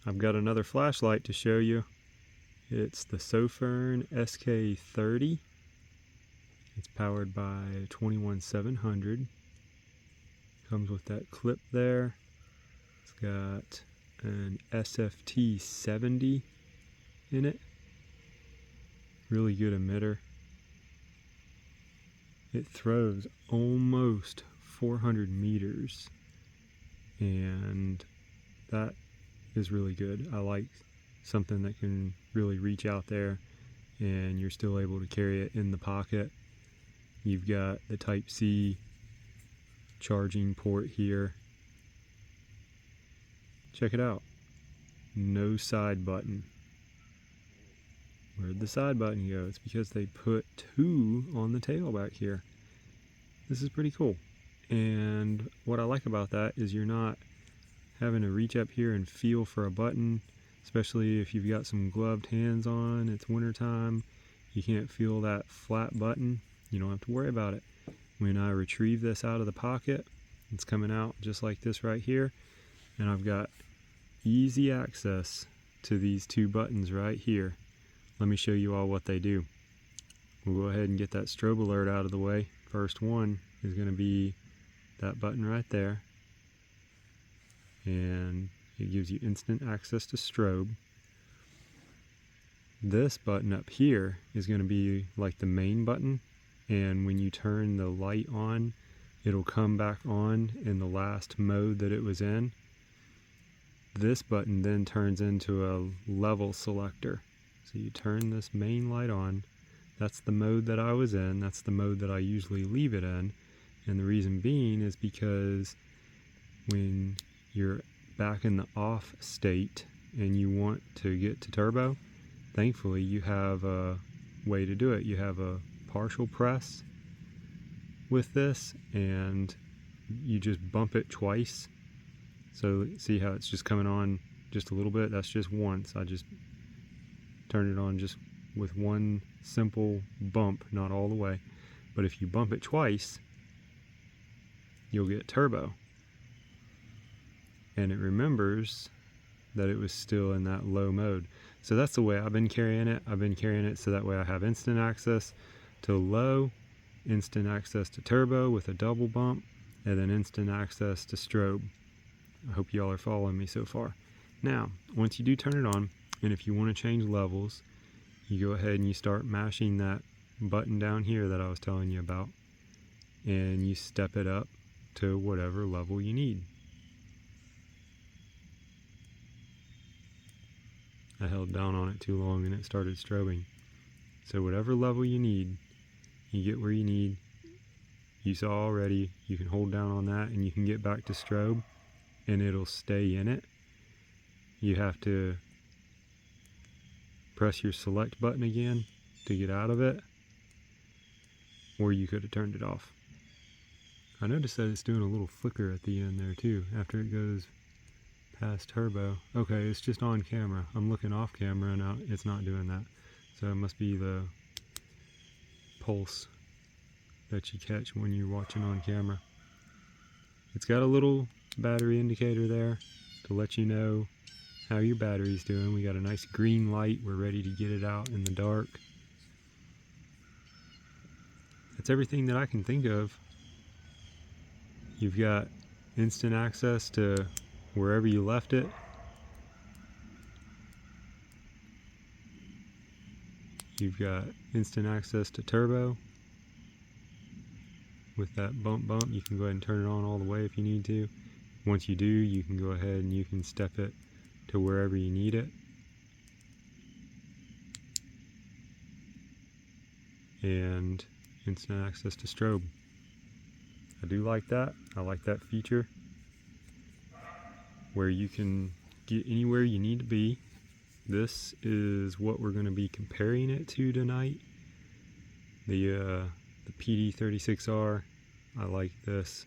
I've got another flashlight to show you. It's the Sofirn SK30. It's powered by 21700. Comes with that clip there. It's got an SFT70 in it. Really good emitter. It throws almost 400 meters, and that is really good. I like something that can really reach out there and you're still able to carry it in the pocket. You've got the Type-C charging port here. Check it out. No side button. Where'd the side button go? It's because they put two on the tail back here. This is pretty cool. And what I like about that is you're not having to reach up here and feel for a button, especially if you've got some gloved hands on, it's winter time, you can't feel that flat button. You don't have to worry about it. When I retrieve this out of the pocket, it's coming out just like this right here, and I've got easy access to these two buttons right here. Let me show you all what they do. We'll go ahead and get that strobe alert out of the way. First one is going to be that button right there, and it gives you instant access to strobe. This button up here is going to be like the main button, and when you turn the light on, it'll come back on in the last mode that it was in. This button then turns into a level selector. So you turn this main light on, that's the mode that I was in, that's the mode that I usually leave it in, and the reason being is because when you're back in the off state and you want to get to turbo, thankfully you have a way to do it. You have a partial press with this, and you just bump it twice. So see how it's just coming on just a little bit? That's just once. I just turn it on just with one simple bump, not all the way. But if you bump it twice, you'll get turbo. And it remembers that it was still in that low mode. So that's the way I've been carrying it. I've been carrying it so that way I have instant access to low, instant access to turbo with a double bump, and then instant access to strobe. I hope you all are following me so far. Now, once you do turn it on, and if you want to change levels, you go ahead and you start mashing that button down here that I was telling you about, and you step it up to whatever level you need. I held down on it too long and it started strobing. So whatever level you need, you get where you need. You saw already, you can hold down on that and you can get back to strobe and it'll stay in it. You have to press your select button again to get out of it, or you could have turned it off. I noticed that it's doing a little flicker at the end there too, after it goes past turbo. Okay, it's just on camera. I'm looking off camera and it's not doing that. So it must be the pulse that you catch when you're watching on camera. It's got a little battery indicator there to let you know how your battery's doing. We got a nice green light. We're ready to get it out in the dark. That's everything that I can think of. You've got instant access to wherever you left it. You've got instant access to turbo. With that bump, you can go ahead and turn it on all the way if you need to. Once you do, you can go ahead and you can step it to wherever you need it. And instant access to strobe. I do like that. I like that feature where you can get anywhere you need to be. This is what we're going to be comparing it to tonight. The PD36R. I like this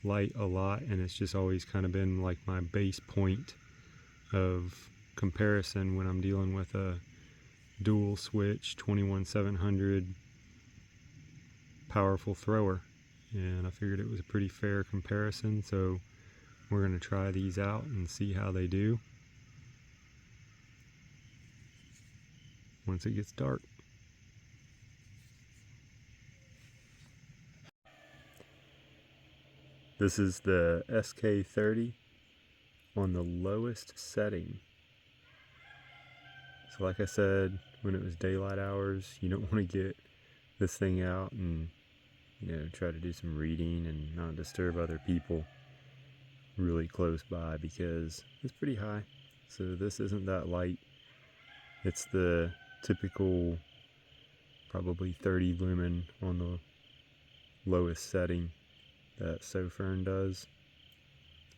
light a lot, and it's just always kind of been like my base point of comparison when I'm dealing with a dual switch 21700 powerful thrower, and I figured it was a pretty fair comparison, so we're going to try these out and see how they do. once it gets dark. This is the SK30 on the lowest setting. So like I said, when it was daylight hours, you don't want to get this thing out and try to do some reading and not disturb other people really close by, because it's pretty high. So this isn't that light. It's the typical probably 30 lumen on the lowest setting that Sofirn does.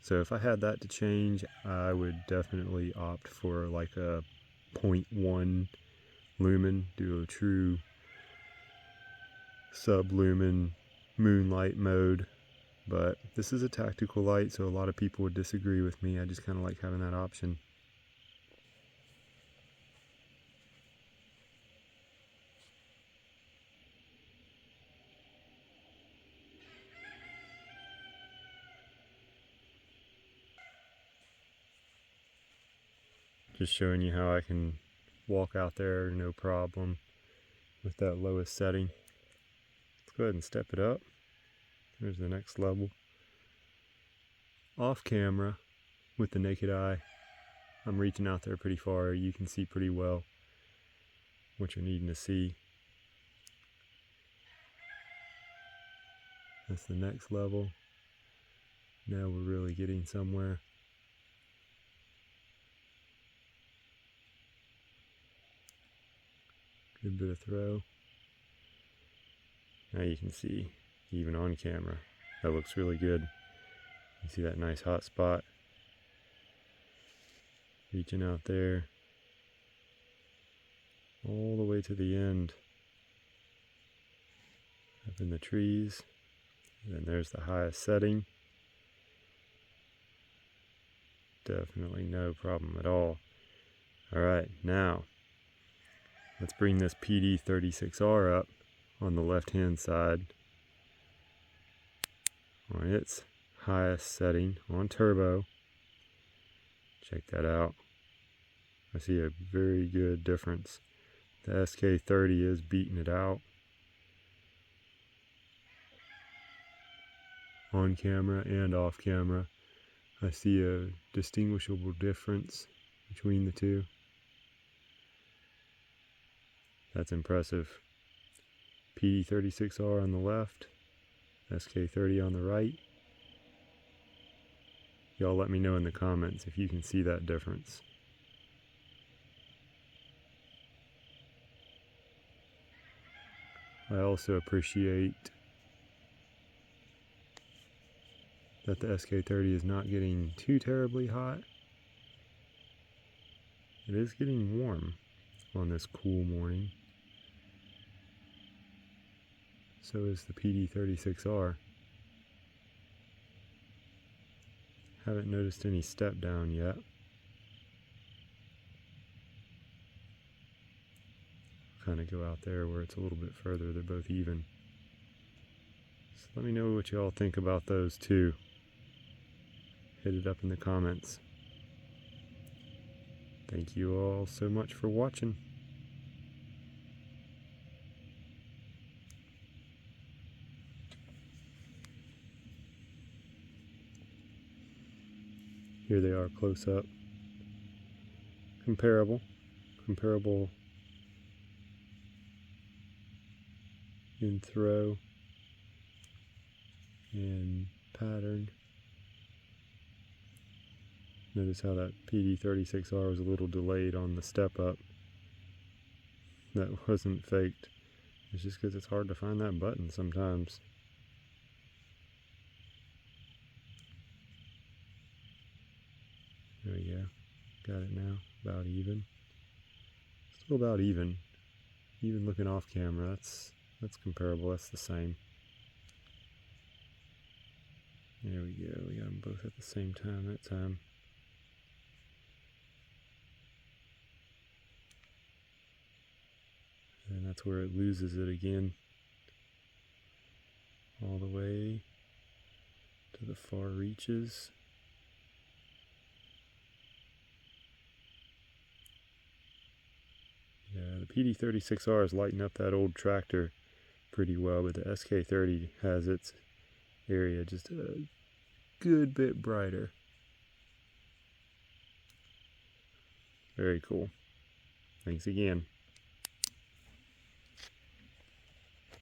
So if I had that to change, I would definitely opt for like a 0.1 lumen, do a true sub-lumen moonlight mode. But this is a tactical light, so a lot of people would disagree with me. I just kind of like having that option. Just showing you how I can walk out there no problem with that lowest setting. Let's go ahead and step it up. There's the next level. Off camera, with the naked eye, I'm reaching out there pretty far. You can see pretty well what you're needing to see. That's the next level. Now we're really getting somewhere. Good bit of throw. Now you can see, even on camera, that looks really good. You see that nice hot spot. Reaching out there, all the way to the end, up in the trees. And then there's the highest setting. Definitely no problem at all. Alright, now let's bring this PD36R up on the left hand side on its highest setting on turbo. Check that out. I see a very good difference. The SK30 is beating it out on camera and off camera. I see a distinguishable difference between the two. That's impressive. PD36R on the left, SK30 on the right. Y'all let me know in the comments if you can see that difference. I also appreciate that the SK30 is not getting too terribly hot. It is getting warm on this cool morning. So is the PD36R. Haven't noticed any step down yet. Kind of go out there where it's a little bit further. They're both even. So let me know what y'all think about those two. Hit it up in the comments. Thank you all so much for watching. Here they are close up. Comparable in throw and pattern. Notice how that PD36R was a little delayed on the step up. That wasn't faked. It's just because it's hard to find that button sometimes. There we go. Got it now. About even. Still about even. Even looking off camera, that's comparable. That's the same. There we go. We got them both at the same time that time. And that's where it loses it again. All the way to the far reaches. Yeah, the PD36R is lighting up that old tractor pretty well, but the SK30 has its area just a good bit brighter. Very cool. Thanks again.